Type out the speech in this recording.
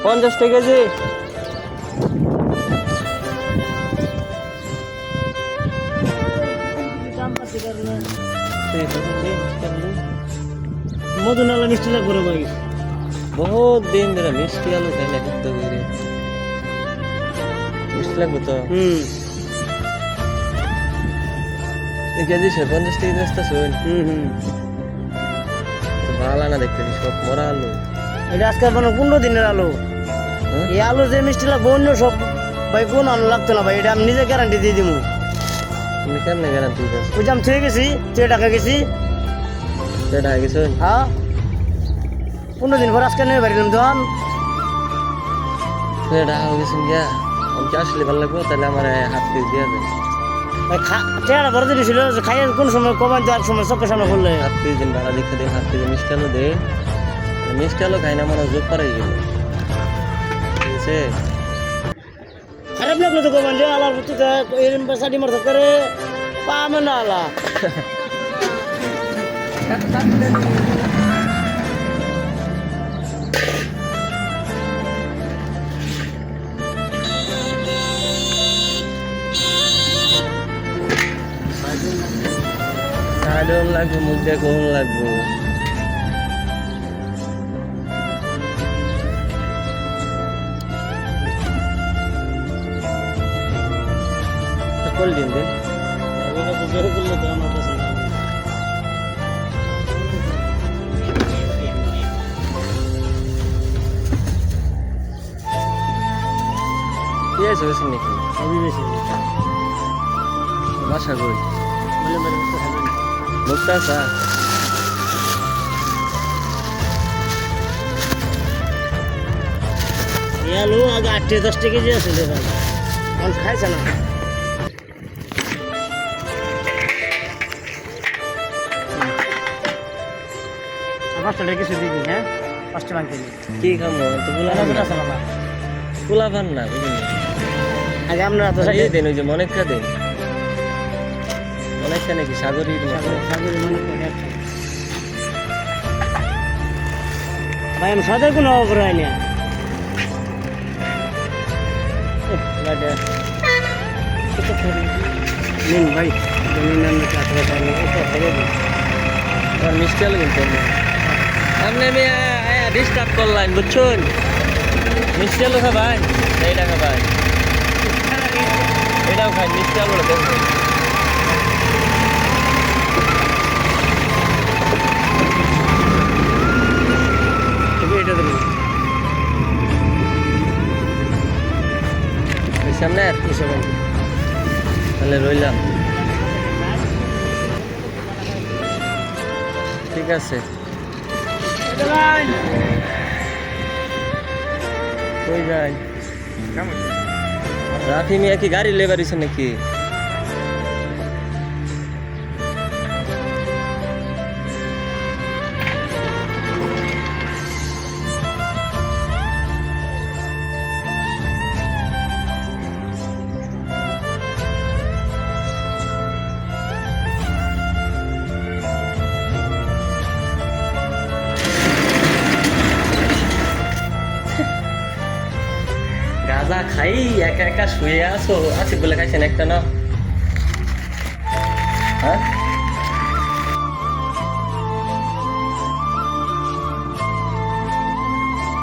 50 টাকা কেজি। মধুর আলু মিষ্টি লাগবে রে ভাই। বহুত দিন ধরে মিষ্টি আলু খাই না কিন্তু মিষ্টি লাগবে তো। কেজি 50 টাকা রাস্তা শুন। ভালো না দেখতে সব মরা আলু। এটা আজকে মানে 15 দিনের আলু। এই আলু যে মিষ্টি লাগবে অন্য সব ভাই কোন আলু লাগতো না ভাই, এটা আমি নিজে গ্যারান্টি দিয়ে দিব। তুমি কেমনে গ্যারান্টি দিতে? ওই যে আমি থেকে গেছি, টাকা গেছি। সেটা গেছো? হ্যাঁ 15 দিন পর আজকে নিয়ে পারিলাম তখন। সেটা গেছেন গিয়া আমি আসলে ভালো লাগবো তাহলে আমার হাত পিস দিয়ে দেন। টেয়ারা ভরে দিয়েছিল যে খাইয়ে কোন সময় কমান দেওয়ার সময় চোখের সামনে করলে হাত পিস দিন ভাড়া দেখে দিন, হাত পিস মিষ্টি আলু দে। মিষ্টি আলু খাই না আমার যোগ করা গেল, ঠিক আছে? খারাপ লাগলো তো কমান যে আলার ভিতরে এরম সাড়ি মারতে করে পা মানে আলা। সাড়ন লাগবো, মুখ দিয়ে কোন লাগবো। কোল্ড ড্রিঙ্ক দিন। করলে তো আমার কাছে না। পেঁয়াজ হয়েছে নাকি? সবই বেশি বাসা কই? মানে মানে বুঝতে হবে না। লোকটা আসা এই আলু আগে 8-10 কেজি আছে রে ভাই, এখন খাইছে না। পাঁচটা কিছু দিবি, হ্যাঁ 5টা ভাঙতে দিবি। কি খামো তো পোলা ভান না বুঝলি? আগে আমরা তো এই দিন ওই যে মনেকা দিন, মনেকা নাকি সাগরীর মতো। ভাই আমি সাথে কোনো অবর হয় না। নিন ভাই আর মিষ্টি আলু কিনতে আপনি আমি ডিস্টার্ব করলাম বুঝছেন? মিষ্টি আলু খাবাই, এইটা খাবাই, এটাও খাই মিষ্টি আলু দেখুন। এটা দেবো সামনে তাহলে রইলাম, ঠিক আছে? কই যাই রাফি মিয়া কি গাড়ি লেবারিছে নাকি? গাঁজা খাই একা একা শুয়ে আছো, আছে বলে খাইছেন একটা না? হ্যাঁ